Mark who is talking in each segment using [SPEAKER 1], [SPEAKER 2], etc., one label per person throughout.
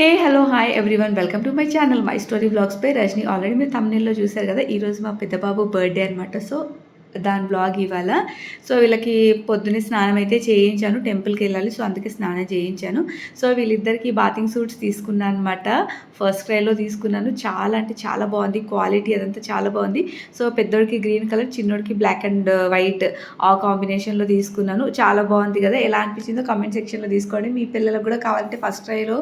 [SPEAKER 1] Hey hello hi everyone welcome to my channel my story vlogs పై Rajani already మీరు thumbnail లో చూశారు కదా. ఈరోజు మా పెద్ద బాబు బర్త్డే అనమాట. సో దాని బ్లాగ్ ఇవాళ. సో వీళ్ళకి పొద్దున్నే స్నానం అయితే చేయించాను, టెంపుల్కి వెళ్ళాలి, సో అందుకే స్నానం చేయించాను. సో వీళ్ళిద్దరికి బాతింగ్ సూట్స్ తీసుకున్నాను అనమాట. ఫస్ట్ క్రైలో తీసుకున్నాను. చాలా అంటే చాలా బాగుంది, క్వాలిటీ అదంతా చాలా బాగుంది. సో పెద్దోడికి గ్రీన్ కలర్, చిన్నోడికి బ్లాక్ అండ్ వైట్ ఆ కాంబినేషన్లో తీసుకున్నాను. చాలా బాగుంది కదా, ఎలా అనిపించిందో కామెంట్ సెక్షన్లో తీసుకోండి. మీ పిల్లలకు కూడా కావాలంటే ఫస్ట్ క్రైలో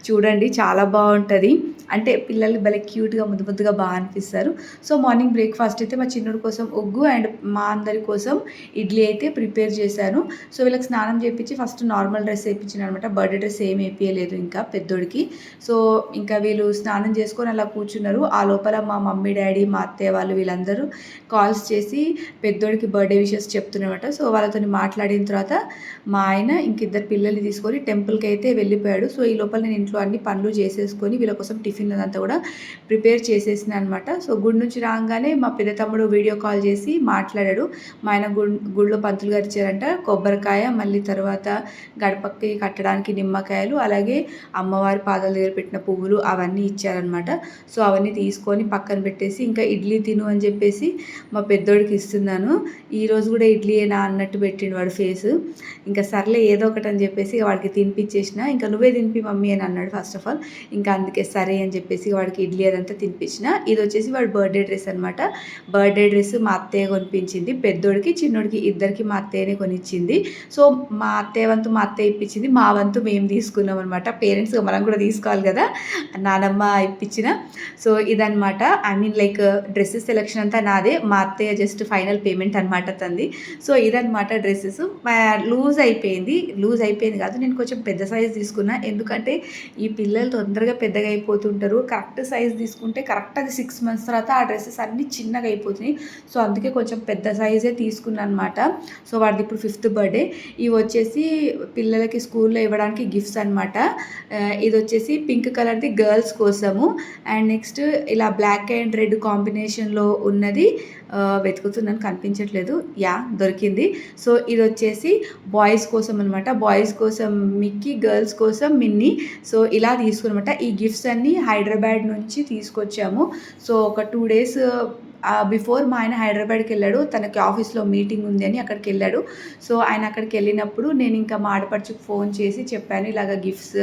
[SPEAKER 1] చూడండి, చాలా బాగుంటుంది. అంటే పిల్లలు భలే క్యూట్గా ముద్దు ముద్దుగా బాగా అనిపిస్తారు. సో మార్నింగ్ బ్రేక్ఫాస్ట్ అయితే మా చిన్నోడి కోసం ఉగ్గు అండ్ మా అందరి కోసం ఇడ్లీ అయితే ప్రిపేర్ చేశాను. సో వీళ్ళకి స్నానం చేయించి ఫస్ట్ నార్మల్ డ్రెస్ వేయించాను అనమాట. బర్త్డే డ్రెస్ ఏం వేయించలేదు ఇంకా పెద్దోడికి. సో ఇంకా వీళ్ళు స్నానం చేసుకొని అలా కూర్చున్నారు. ఆ లోపల మా మమ్మీ డాడీ మా అత్తయ్య వాళ్ళు వీళ్ళందరూ కాల్స్ చేసి పెద్దోడికి బర్త్డే విషెస్ చెప్తున్నమాట. సో వాళ్ళతో మాట్లాడిన తర్వాత మా ఆయన ఇంకిద్దరు పిల్లల్ని తీసుకొని టెంపుల్కి అయితే వెళ్ళిపోయాడు. సో ఈ లోపల నేను ఇంట్లో అన్ని పనులు చేసేసుకొని వీళ్ళ కోసం టిఫిన్ అదంతా కూడా ప్రిపేర్ చేసేసిన అనమాట. సో గుడి నుంచి రాగానే మా పెద్ద తమ్ముడు వీడియో కాల్ చేసి మాట్లాడాడు. మా ఆయన గుడిలో పంతులు గారు ఇచ్చారంట కొబ్బరికాయ, మళ్ళీ తర్వాత గడపకి కట్టడానికి నిమ్మకాయలు, అలాగే అమ్మవారి పాదాల దగ్గర పెట్టిన పువ్వులు అవన్నీ ఇచ్చారనమాట. సో అవన్నీ తీసుకొని పక్కన పెట్టేసి ఇంకా ఇడ్లీ తిను అని చెప్పేసి మా పెద్దోడికి ఇస్తున్నాను. ఈరోజు కూడా ఇడ్లీయేనా అన్నట్టు పెట్టిండు వాడు ఫేస్. ఇంకా సర్లే ఏదో ఒకటి అని చెప్పేసి వాడికి తినిపించేసిన. ఇంకా నువ్వే తినిపి మమ్మీ అని అన్నాడు ఫస్ట్ ఆఫ్ ఆల్. ఇంకా అందుకే సరే అని చెప్పేసి వాడికి ఇడ్లీ అదంతా తినిపించిన. ఇది వచ్చేసి వాడు బర్త్డే డ్రెస్ అనమాట. బర్త్డే డ్రెస్ మా అత్తయ్య కొనిపించింది. పెద్దోడికి చిన్నోడికి ఇద్దరికి మా అత్తయ్యనే కొనిచ్చింది. సో మా అత్తయ్య వంతు మా అత్తయ్య ఇప్పించింది, మా వంతు మేము తీసుకున్నాం అనమాట. పేరెంట్స్గా మనం కూడా తీసుకోవాలి కదా, నానమ్మ ఇప్పించిన. సో ఇదనమాట, I mean like dresses selection అంతా నాదే, మా అత్తయ్య జస్ట్ ఫైనల్ పేమెంట్ అనమాట తంది. సో ఇదనమాట డ్రెస్సెస్. లూజ్ అయిపోయింది కాదు, నేను కొంచెం పెద్ద సైజ్ తీసుకున్నా. ఎందుకంటే ఈ పిల్లలు తొందరగా పెద్దగా అయిపోతుంటారు. కరెక్ట్ సైజ్ తీసుకుంటే కరెక్ట్ అది 6 months తర్వాత ఆ డ్రెస్సెస్ అన్నీ చిన్నగా అయిపోతున్నాయి. సో అందుకే కొంచెం పెద్ద సైజే తీసుకున్నాను అనమాట. సో వాడిది ఇప్పుడు 5th బర్త్డే. ఇవి వచ్చేసి పిల్లలకి స్కూల్లో ఇవ్వడానికి గిఫ్ట్స్ అనమాట. ఇది వచ్చేసి పింక్ కలర్ది గర్ల్స్ కోసము, అండ్ నెక్స్ట్ ఇలా బ్లాక్ అండ్ రెడ్ కాంబినేషన్లో ఉన్నది వెతుకుతున్నాను, కనిపించట్లేదు. యా దొరికింది. సో ఇది వచ్చేసి బాయ్స్ కోసం అనమాట. బాయ్స్ కోసం మిక్కీ, గర్ల్స్ కోసం మిన్నీ. సో ఇలా తీసుకున్నమాట. ఈ గిఫ్ట్స్ అన్నీ హైదరాబాద్ నుంచి తీసుకొచ్చాము. సో ఒక 2 days బిఫోర్ మా ఆయన హైదరాబాద్కి వెళ్ళాడు. తనకి ఆఫీస్లో మీటింగ్ ఉంది అని అక్కడికి వెళ్ళాడు. సో ఆయన అక్కడికి వెళ్ళినప్పుడు నేను ఇంకా మా ఆడపడుచుకు ఫోన్ చేసి చెప్పాను, ఇలాగ గిఫ్ట్స్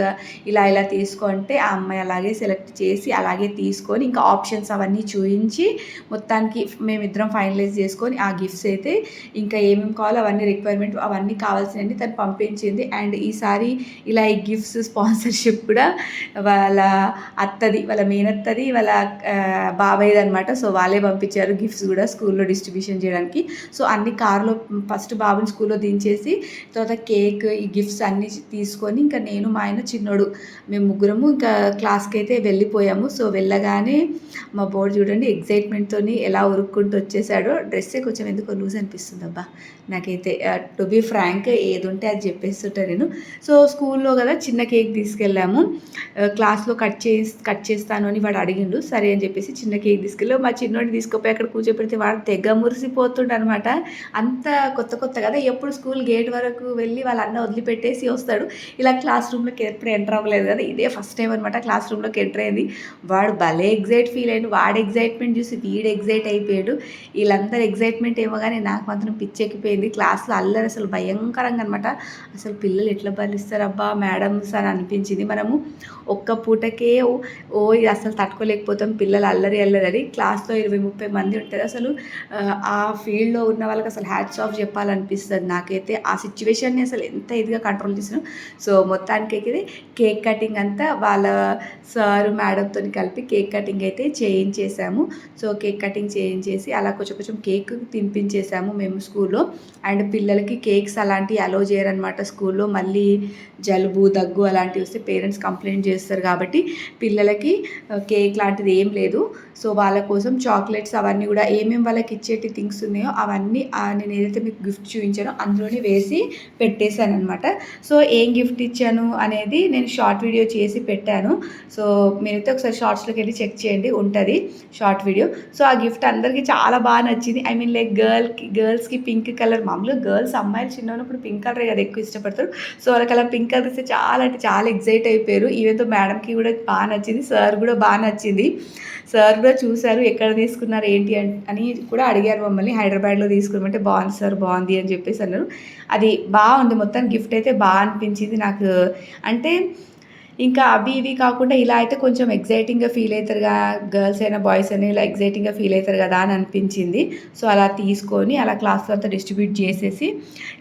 [SPEAKER 1] ఇలా తీసుకో అంటే ఆ అమ్మాయి అలాగే సెలెక్ట్ చేసి అలాగే తీసుకొని ఇంకా ఆప్షన్స్ అవన్నీ చూపించి మొత్తానికి మేమిద్దరం ఫైనలైజ్ చేసుకొని ఆ గిఫ్ట్స్ అయితే ఇంకా ఏమేమి కావాలో అవన్నీ రిక్వైర్మెంట్ అవన్నీ కావాల్సినవి తను పంపించింది. అండ్ ఈసారి ఇలా ఈ గిఫ్ట్స్ స్పాన్సర్షిప్ కూడా వాళ్ళ అత్తది, వాళ్ళ మేనత్తది, వాళ్ళ బాబాయ్ది అనమాట. సో వాళ్ళే పంపించారు గిఫ్ట్స్ కూడా స్కూల్లో డిస్ట్రిబ్యూషన్ చేయడానికి. సో అన్ని కార్లో ఫస్ట్ బాబుని స్కూల్లో దించేసి తర్వాత కేక్, ఈ గిఫ్ట్స్ అన్నీ తీసుకొని ఇంకా నేను మా ఆయన చిన్నోడు మేము ముగ్గురము ఇంకా క్లాస్కి అయితే వెళ్ళిపోయాము. సో వెళ్ళగానే మా బోర్డు చూడండి ఎగ్జైట్మెంట్తో ఎలా ఉరుక్కుంటూ వచ్చేసాడో. డ్రెస్సే కొంచెం ఎందుకో లూజ్ అనిపిస్తుంది అబ్బా నాకైతే, టు బీ ఫ్రాంక్ ఏది ఉంటే అది చెప్పేస్తుంటా నేను. సో స్కూల్లో కదా చిన్న కేక్ తీసుకెళ్ళాము. క్లాస్లో కట్ చేస్తాను అని వాడు అడిగిండు. సరే అని చెప్పేసి చిన్న కేక్ తీసుకెళ్ళి మా చిన్నోడిని తీసుకుపోయి అక్కడ కూర్చోపెడితే వాడు తెగ మురిసిపోతుండ అనమాట. అంత కొత్త కదా, ఎప్పుడు స్కూల్ గేట్ వరకు వెళ్ళి వాళ్ళ అన్న వదిలిపెట్టేసి వస్తాడు. ఇలా క్లాస్ రూమ్లోకి ఎప్పుడు ఎంటర్ అవ్వలేదు కదా, ఇదే ఫస్ట్ టైం అనమాట క్లాస్ రూమ్లోకి ఎంటర్ అయింది. వాడు భలే ఫీల్ అయ్యాడు. వాడు ఎగ్జైట్మెంట్ చూసి వీడు ఎగ్జైట్ అయిపోయాడు. వీళ్ళందరూ ఎగ్జైట్మెంట్ ఏమో కానీ నాకు మాత్రం పిచ్చెక్కిపోయింది. క్లాస్లో అల్లరి అసలు భయంకరంగా అనమాట. అసలు పిల్లలు ఎట్లా భరిస్తారబ్బా మేడమ్స్ అని అనిపించింది. మనము ఒక్క పూటకే ఇది అసలు తట్టుకోలేకపోతాం, పిల్లలు అల్లరి అని. క్లాస్లో 20-30 మంది ఉంటారు. అసలు ఆ ఫీల్డ్లో ఉన్న వాళ్ళకి అసలు హ్యాట్స్ ఆఫ్ చెప్పాలనిపిస్తుంది నాకైతే. ఆ సిచ్యువేషన్ని అసలు ఎంత ఇదిగా కంట్రోల్ చేసాను. సో మొత్తానికి కేక్ కటింగ్ అంతా వాళ్ళ సారు మేడంతో కలిపి కేక్ కటింగ్ అయితే చేయించేసాము. సో కేక్ కటింగ్ చేయించేసి అలా కొంచెం కేక్ తినిపించేసాము మేము స్కూల్లో. అండ్ పిల్లలకి కేక్స్ అలాంటివి అలో చేయరనమాట స్కూల్లో. మళ్ళీ జలుబు, దగ్గు అలాంటివి వస్తే పేరెంట్స్ కంప్లైంట్ చేస్తారు కాబట్టి పిల్లలకి కేక్ లాంటిది ఏం లేదు. సో వాళ్ళ కోసం చాక్లెట్స్ అవన్నీ కూడా ఏమేమి వాళ్ళకి ఇచ్చేటి థింగ్స్ ఉన్నాయో అవన్నీ నేను ఏదైతే మీకు గిఫ్ట్ చూపించానో అందులోనే వేసి పెట్టేశాను అనమాట. సో ఏం గిఫ్ట్ ఇచ్చాను అనేది నేను షార్ట్ వీడియో చేసి పెట్టాను. సో మీరైతే ఒకసారి షార్ట్స్లోకి వెళ్ళి చెక్ చేయండి, ఉంటుంది షార్ట్ వీడియో. సో ఆ గిఫ్ట్ అందరికీ చాలా బాగా నచ్చింది. ఐ మీన్ లైక్ గర్ల్స్కి పింక్ కలర్, మామూలుగా గర్ల్స్ అమ్మాయిలు చిన్న ఉన్నప్పుడు పింక్ కలరే కదా ఎక్కువ ఇష్టపడతారు. సో వాళ్ళకి అలా పింక్ కలర్ ఇస్తే చాలా అంటే చాలా ఎగ్జైట్ అయిపోయారు. ఈవెన్తో మేడంకి కూడా బాగా నచ్చింది, సార్ కూడా బాగా నచ్చింది. సార్ కూడా చూశారు, ఎక్కడ తీసుకున్నారు ఏంటి అని కూడా అడిగారు మమ్మల్ని. హైదరాబాద్లో తీసుకున్నామంటే బాగుంది సార్, బాగుంది అని చెప్పేసి అన్నారు. అది బాగుంది, మొత్తం గిఫ్ట్ అయితే బాగా అనిపించింది నాకు. అంటే ఇంకా అవి ఇవి కాకుండా ఇలా అయితే కొంచెం ఎగ్జైటింగ్గా ఫీల్ అవుతారుగా, గర్ల్స్ అయినా బాయ్స్ అయినా ఇలా ఎగ్జైటింగ్గా ఫీల్ అవుతారు కదా అని అనిపించింది. సో అలా తీసుకొని అలా క్లాస్లో అంతా డిస్ట్రిబ్యూట్ చేసేసి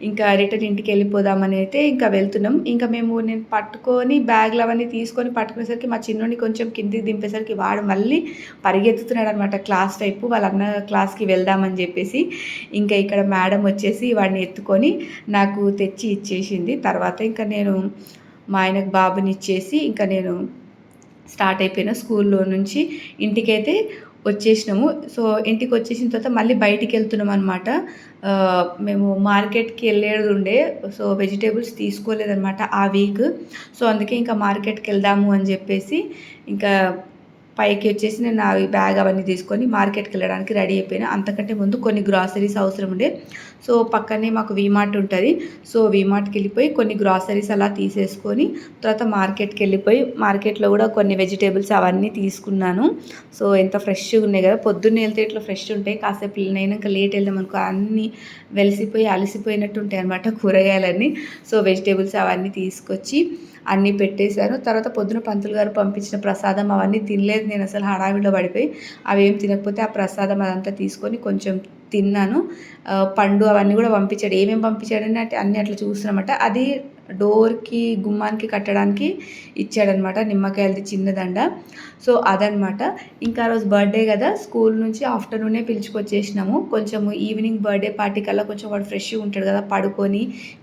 [SPEAKER 1] ఇంకా రిటర్న్ ఇంటికి వెళ్ళిపోదామని అయితే ఇంకా వెళ్తున్నాం. ఇంకా నేను పట్టుకొని బ్యాగ్లు అవన్నీ తీసుకొని పట్టుకునేసరికి మా చిన్నోడిని కొంచెం కిందికి దింపేసరికి వాడు మళ్ళీ పరిగెత్తుతున్నాడు అనమాట క్లాస్ వైపు, వాళ్ళ అన్న క్లాస్కి వెళ్దామని చెప్పేసి. ఇంకా ఇక్కడ మేడం వచ్చేసి వాడిని ఎత్తుకొని నాకు తెచ్చి ఇచ్చేసింది. తర్వాత ఇంకా నేను మా ఆయనకు బాబుని ఇచ్చేసి ఇంకా నేను స్టార్ట్ అయిపోయిన స్కూల్లో నుంచి ఇంటికైతే వచ్చేసినాము. సో ఇంటికి వచ్చేసిన తర్వాత మళ్ళీ బయటికి వెళ్తున్నాం అనమాట. మేము మార్కెట్కి వెళ్ళేది ఉండే, సో వెజిటేబుల్స్ తీసుకోలేదన్నమాట ఆ వీక్. సో అందుకే ఇంకా మార్కెట్కి వెళ్దాము అని చెప్పేసి ఇంకా పైకి వచ్చేసి నేను అవి బ్యాగ్ అవన్నీ తీసుకొని మార్కెట్కి వెళ్ళడానికి రెడీ అయిపోయినా. అంతకంటే ముందు కొన్ని గ్రాసరీస్ అవసరం ఉండే. సో పక్కనే మాకు వీమార్ట్ ఉంటుంది. సో వీమార్ట్కి వెళ్ళిపోయి కొన్ని గ్రాసరీస్ అలా తీసేసుకొని తర్వాత మార్కెట్కి వెళ్ళిపోయి మార్కెట్లో కూడా కొన్ని వెజిటేబుల్స్ అవన్నీ తీసుకున్నాను. సో ఎంత ఫ్రెష్గా ఉన్నాయి కదా, పొద్దున్నే వెళ్తే ఇట్లా ఫ్రెష్ ఉంటాయి, కాసేపు అయినాక లేట్ వెళ్దాం అనుకో అన్నీ వెలిసిపోయి అలసిపోయినట్టు ఉంటాయి అనమాట కూరగాయలన్నీ. సో వెజిటేబుల్స్ అవన్నీ తీసుకొచ్చి అన్నీ పెట్టేశాను. తర్వాత పొద్దున పంతులు గారు పంపించిన ప్రసాదం అవన్నీ తినలేదు నేను, అసలు హడావిడిలో పడిపోయి అవి ఏం తినకపోతే ఆ ప్రసాదం అదంతా తీసుకొని కొంచెం తిన్నాను. పండు అవన్నీ కూడా పంపించాడు, ఏమేమి పంపించాడని అన్నీ అట్లా చూస్తున్నామట. అది డోర్కి గుమ్మానికి కట్టడానికి ఇచ్చాడనమాట, నిమ్మకాయలది చిన్న దండ. సో అదనమాట. ఇంకా ఆ రోజు బర్త్డే కదా, స్కూల్ నుంచి ఆఫ్టర్నూనే పిలుచుకొచ్చేసినాము. కొంచెము ఈవినింగ్ బర్త్డే పార్టీ కల్లా కొంచెం వాడు ఫ్రెష్గా ఉంటాడు కదా,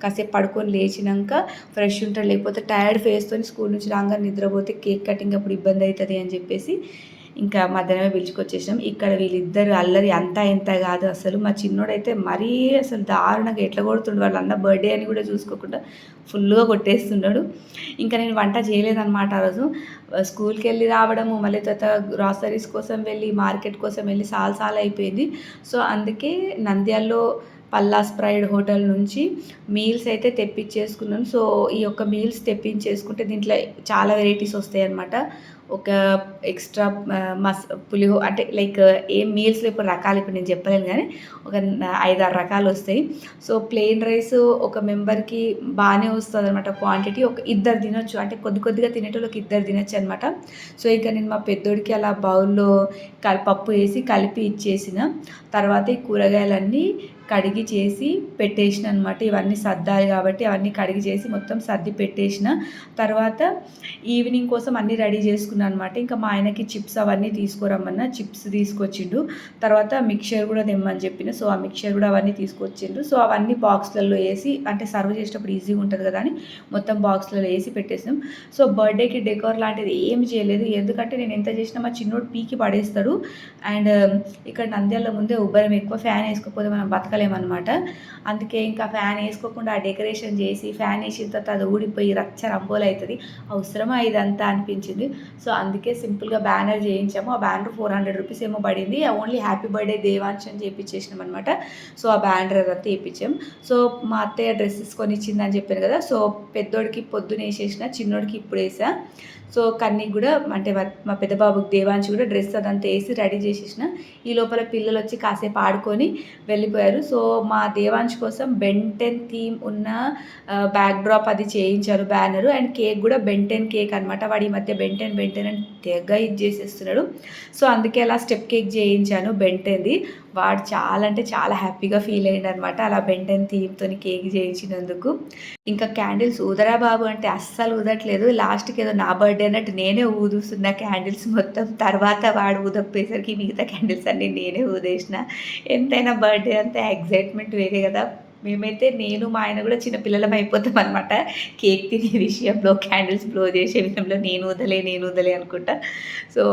[SPEAKER 1] కాసేపు పడుకొని లేచినాక ఫ్రెష్ ఉంటాడు, లేకపోతే టైర్డ్ ఫేస్తో స్కూల్ నుంచి రాగానే నిద్రపోతే కేక్ కటింగ్ అప్పుడు ఇబ్బంది అవుతుంది అని చెప్పేసి ఇంకా మధ్యాహ్నమే పిలుచుకొచ్చేసాం. ఇక్కడ వీళ్ళిద్దరు అల్లరి అంతా ఇంత కాదు అసలు. మా చిన్నోడైతే మరీ అసలు దారుణంగా ఎట్లా కొడుతుండు, వాళ్ళ అన్న బర్త్డే అని కూడా చూసుకోకుండా ఫుల్గా కొట్టేస్తున్నాడు. ఇంకా నేను వంట చేయలేదన్నమాట ఆ రోజు. స్కూల్కి వెళ్ళి రావడము, మళ్ళీ తర్వాత గ్రాసరీస్ కోసం వెళ్ళి మార్కెట్ కోసం వెళ్ళి సాల్ అయిపోయింది. సో అందుకే నంద్యాలలో పల్లాస్ ప్రైడ్ హోటల్ నుంచి మీల్స్ అయితే తెప్పించేసుకున్నాను. సో ఈ యొక్క మీల్స్ తెప్పించేసుకుంటే దీంట్లో చాలా వెరైటీస్ వస్తాయి అన్నమాట. ఒక ఎక్స్ట్రా పులిహో అంటే లైక్ ఏం మీల్స్లో ఇప్పుడు రకాలు ఇప్పుడు నేను చెప్పలేను, కానీ ఒక 5-6 రకాలు వస్తాయి. సో ప్లెయిన్ రైస్ ఒక మెంబర్కి బాగానే వస్తుంది అనమాట క్వాంటిటీ. ఒక ఇద్దరు తినొచ్చు, అంటే కొద్దిగా తినేటోళ్ళకి ఇద్దరు తినొచ్చు అనమాట. సో ఇంకా నేను మా పెద్దోడికి అలా బౌల్లో పప్పు వేసి కలిపి ఇచ్చేసిన తర్వాత ఈ కూరగాయలన్నీ కడిగి చేసి పెట్టేసిన అనమాట. ఇవన్నీ సర్దాలి కాబట్టి అవన్నీ కడిగి చేసి మొత్తం సర్ది పెట్టేసిన తర్వాత ఈవినింగ్ కోసం అన్నీ రెడీ చేసుకున్నాను అనమాట. ఇంకా మా ఆయనకి చిప్స్ అవన్నీ తీసుకురమ్మన్నా చిప్స్ తీసుకొచ్చిండు. తర్వాత మిక్చర్ కూడా తెమ్మని చెప్పిన, సో ఆ మిక్చర్ కూడా అవన్నీ తీసుకొచ్చిండు. సో అవన్నీ బాక్స్లలో వేసి, అంటే సర్వ్ చేసేటప్పుడు ఈజీగా ఉంటుంది కదా అని మొత్తం బాక్స్లలో వేసి పెట్టేసాం. సో బర్త్డేకి డెకోర్ లాంటిది ఏమి చేయలేదు, ఎందుకంటే నేను ఎంత చేసినా మా చిన్నోడు పీకి పడేస్తాడు. అండ్ ఇక్కడ నంద్యాలలో ముందే ఉబ్బరం ఎక్కువ, ఫ్యాన్ వేసుకోకపోతే మనం బతకలేమన్నమాట. అందుకే ఇంకా ఫ్యాన్ వేసుకోకుండా ఆ డెకరేషన్ చేసి ఫ్యాన్ వేసిన తర్వాత అది ఊడిపోయి రచ్చ రంబోలు అవుతుంది, అవసరమా ఇదంతా అనిపించింది. సో అందుకే సింపుల్గా బ్యానర్ చేయించాము. ఆ బ్యానర్ 400 రూపీస్ ఏమో పడింది. ఓన్లీ హ్యాపీ బర్త్డే దేవాంశ్ అని చేయించేసినాం అనమాట. సో ఆ బ్యానర్ అదంతా వేయించాం. సో మా అత్తయ్య డ్రెస్సెస్ కొని ఇచ్చిందని చెప్పాను కదా, సో పెద్దోడికి పొద్దున వేసేసిన, చిన్నోడికి ఇప్పుడు వేసా. సో కన్నీకి కూడా అంటే మా పెద్ద బాబుకి దేవాంశ్ కూడా డ్రెస్ అదంతా వేసి రెడీ చేసేసిన. ఈ లోపల పిల్లలు వచ్చి కాసేపు ఆడుకొని వెళ్ళిపోయారు. సో మా దేవాంశ్ కోసం బెంటెన్ థీమ్ ఉన్న బ్యాక్ డ్రాప్ అది చేయించారు బ్యానరు. అండ్ కేక్ కూడా బెంటెన్ కేక్ అనమాట. వాడి ఈ మధ్య బెంటెన్ అని తెగ ఇది చేసేస్తున్నాడు. సో అందుకే అలా స్టెప్ కేక్ చేయించాను బెంటెన్ది. వాడు చాలా అంటే చాలా హ్యాపీగా ఫీల్ అయ్యాడు అనమాట అలా బెంటెన్ థీమ్తో కేక్ చేయించినందుకు. ఇంకా క్యాండిల్స్ ఊదరా బాబు అంటే అస్సలు ఊదట్లేదు. లాస్ట్కి ఏదో నా బర్త్డే అన్నట్టు నేనే ఊదుస్తున్నా క్యాండిల్స్ మొత్తం. తర్వాత వాడు ఊదకపోయేసరికి మిగతా క్యాండిల్స్ అన్నీ నేనే ఊదేసిన. ఎంతైనా బర్త్డే అంతా ఎగ్జైట్మెంట్ వేరే కదా. మేమైతే నేను మా ఆయన కూడా చిన్న పిల్లలం అయిపోతామనమాట. కేక్ తినే విషయంలో, క్యాండిల్స్ బ్లో చేసే విషయంలో నేను వదలే అనుకుంటా. సో,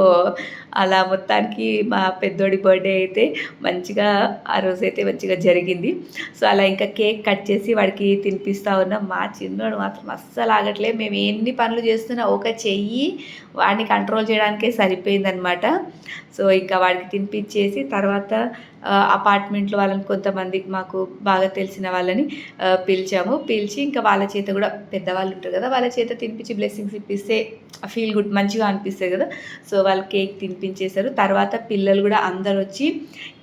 [SPEAKER 1] అలా మొత్తానికి మా పెద్దోడి బర్త్‌డే అయితే మంచిగా ఆ రోజైతే మంచిగా జరిగింది. సో, అలా ఇంకా కేక్ కట్ చేసి వాడికి తినిపిస్తా ఉన్నాం. మా చిన్నోడు మాత్రం అస్సలు ఆగట్లే. మేము ఎన్ని పనులు చేస్తున్నా ఒక చెయ్యి వాడిని కంట్రోల్ చేయడానికే సరిపోయిందనమాట. సో, ఇంకా వాడికి తినిపిచ్చేసి తర్వాత అపార్ట్మెంట్లో వాళ్ళని కొంతమంది మాకు బాగా తెలిసిన వాళ్ళని పిలిచాము. పిలిచి ఇంకా వాళ్ళ చేత కూడా పెద్దవాళ్ళు ఉంటారు కదా, వాళ్ళ చేత తినిపించి బ్లెస్సింగ్స్ ఇప్పిస్తే ఫీల్ గుడ్ మంచిగా అనిపిస్తుంది కదా. సో వాళ్ళు కేక్ తినిపించేశారు. తర్వాత పిల్లలు కూడా అందరు వచ్చి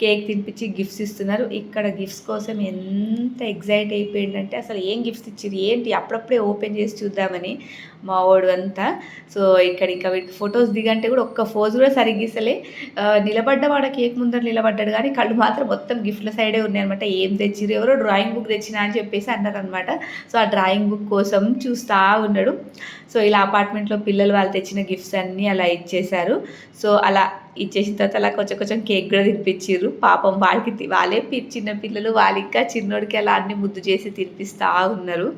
[SPEAKER 1] కేక్ తినిపించి గిఫ్ట్స్ ఇస్తున్నారు. ఇక్కడ గిఫ్ట్స్ కోసం ఎంత ఎగ్జైట్ అయిపోయిందంటే అసలు ఏం గిఫ్ట్స్ ఇచ్చారు ఏంటి అప్పుడప్పుడే ఓపెన్ చేసి చూద్దామని మా వాడు అంతా. సో ఇక్కడ ఇంకా వీటికి ఫొటోస్ దిగంటే కూడా ఒక్క ఫోజ్ కూడా సరిగ్గా ఇస్తలే. నిలబడ్డ కేక్ ముందర నిలబడ్డాడు కానీ కళ్ళు మాత్రం మొత్తం గిఫ్ట్ల సైడే ఉన్నాయన్నమాట. ఏం తెచ్చిరు, ఎవరో డ్రాయింగ్ బుక్ తెచ్చినా అని చెప్పేసి అన్నారనమాట. సో ఆ డ్రాయింగ్ బుక్ కోసం చూస్తూ ఉన్నాడు. సో ఇలా అపార్ట్మెంట్లో పిల్లలు వాళ్ళు తెచ్చిన గిఫ్ట్స్ అన్నీ అలా ఇచ్చేశారు. సో అలా ఇచ్చేసిన తర్వాత అలా కొంచెం కేక్ కూడా తినిపించారు. పాపం వాళ్ళే చిన్న పిల్లలు, వాళ్ళు ఇంకా చిన్నోడికి అలా అన్ని ముద్దు చేసి తినిపిస్తూ ఉన్నారు.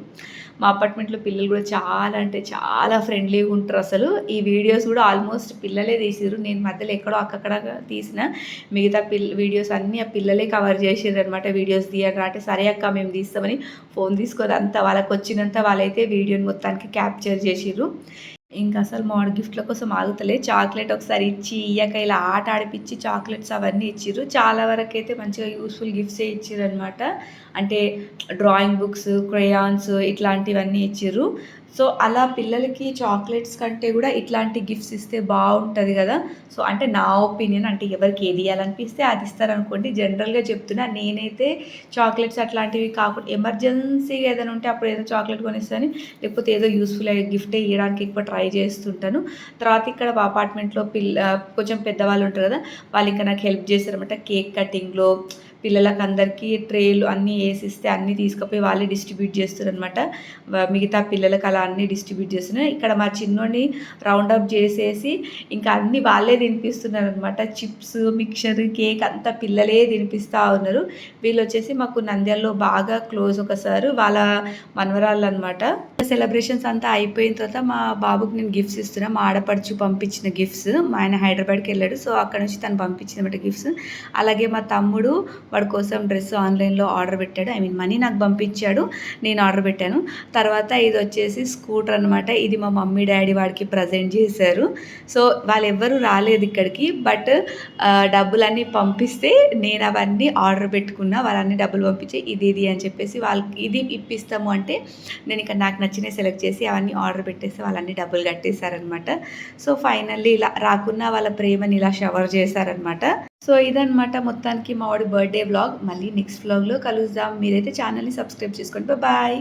[SPEAKER 1] మా అపార్ట్మెంట్లో పిల్లలు కూడా చాలా అంటే చాలా ఫ్రెండ్లీగా ఉంటారు. అసలు ఈ వీడియోస్ కూడా ఆల్మోస్ట్ పిల్లలే తీసిరు. నేను మధ్యలో ఎక్కడో అక్కడ తీసిన మిగతా వీడియోస్ అన్నీ ఆ పిల్లలే కవర్ చేసారు అనమాట. వీడియోస్ తీయడం అంటే సరే అక్క మేము తీస్తామని ఫోన్ తీసుకొని అంతా వాళ్ళకి వచ్చినంత వాళ్ళైతే వీడియోని మొత్తానికి క్యాప్చర్ చేసిర్రు. ఇంకా అసలు మామిడి గిఫ్ట్ల కోసం ఆగుతలే. చాక్లెట్ ఒకసారి ఇచ్చి ఇయ్యక ఇలా ఆట ఆడిపించి చాక్లెట్స్ అవన్నీ ఇచ్చిర్రు. చాలా వరకు అయితే మంచిగా యూస్ఫుల్ గిఫ్ట్సే ఇచ్చిర్రు అనమాట. అంటే డ్రాయింగ్ బుక్స్, క్రేయాన్స్ ఇట్లాంటివన్నీ ఇచ్చిర్రు. సో అలా పిల్లలకి చాక్లెట్స్ కంటే కూడా ఇట్లాంటి గిఫ్ట్స్ ఇస్తే బాగుంటుంది కదా. సో అంటే నా ఒపీనియన్, అంటే ఎవరికి ఏది ఇవ్వాలనిపిస్తే అది ఇస్తారనుకోండి. జనరల్గా చెప్తున్నా, నేనైతే చాక్లెట్స్ అట్లాంటివి కాకుండా ఎమర్జెన్సీగా ఏదైనా ఉంటే అప్పుడు ఏదో చాక్లెట్ కొనిస్తాను, లేకపోతే ఏదో యూస్ఫుల్ అయ్యే గిఫ్టే ఇవ్వడానికి ఎక్కువ ట్రై చేస్తుంటాను. తర్వాత ఇక్కడ అపార్ట్మెంట్లో కొంచెం పెద్దవాళ్ళు ఉంటారు కదా, వాళ్ళు ఇంకా నాకు హెల్ప్ చేస్తారనమాట. కేక్ కటింగ్లో పిల్లలకు అందరికీ ట్రేలు అన్నీ వేసిస్తే అన్నీ తీసుకుపోయి వాళ్ళే డిస్ట్రిబ్యూట్ చేస్తారనమాట. మిగతా పిల్లలకు అలా అన్నీ డిస్ట్రిబ్యూట్ చేస్తున్నారు. ఇక్కడ మా చిన్నోడిని రౌండప్ చేసేసి ఇంకా అన్నీ వాళ్ళే తినిపిస్తున్నారు అనమాట. చిప్స్, మిక్చర్, కేక్ అంతా పిల్లలే తినిపిస్తూ ఉన్నారు. వీళ్ళు వచ్చేసి మాకు నంద్యాలలో బాగా క్లోజ్ ఒక సార్, వాళ్ళ మనవరాళ్ళు అనమాట. సెలబ్రేషన్స్ అంతా అయిపోయిన తర్వాత మా బాబుకి నేను గిఫ్ట్స్ ఇస్తున్నా. మా ఆడపడుచు పంపించిన గిఫ్ట్స్. మా ఆయన హైదరాబాద్కి వెళ్ళాడు, సో అక్కడ నుంచి తను పంపించిందన్నమాట గిఫ్ట్స్. అలాగే మా తమ్ముడు వాడి కోసం డ్రెస్ ఆన్లైన్లో ఆర్డర్ పెట్టాడు. మనీ నాకు పంపించాడు, నేను ఆర్డర్ పెట్టాను. తర్వాత ఇది వచ్చేసి స్కూటర్ అనమాట. ఇది మా మమ్మీ డాడీ వాడికి ప్రజెంట్ చేశారు. సో వాళ్ళు ఎవ్వరూ రాలేదు ఇక్కడికి, బట్ డబ్బులన్నీ పంపిస్తే నేను అవన్నీ ఆర్డర్ పెట్టుకున్నా. వాళ్ళన్నీ డబ్బులు పంపించి ఇది అని చెప్పేసి వాళ్ళకి ఇది ఇప్పిస్తాము అంటే నేను ఇక్కడ నాకు నచ్చినవి సెలెక్ట్ చేసి అవన్నీ ఆర్డర్ పెట్టేసి వాళ్ళన్నీ డబ్బులు కట్టేశారనమాట. సో ఫైనల్లీ ఇలా రాకున్నా వాళ్ళ ప్రేమని ఇలా షవర్ చేశారనమాట. సో ఇదనమాట మొత్తానికి మా వాడి బర్త్డే వ్లాగ్. మళ్ళీ నెక్స్ట్ వ్లాగ్లో కలుద్దాం. మీరైతే ఛానల్ని సబ్స్క్రైబ్ చేసుకోండి. బాయ్.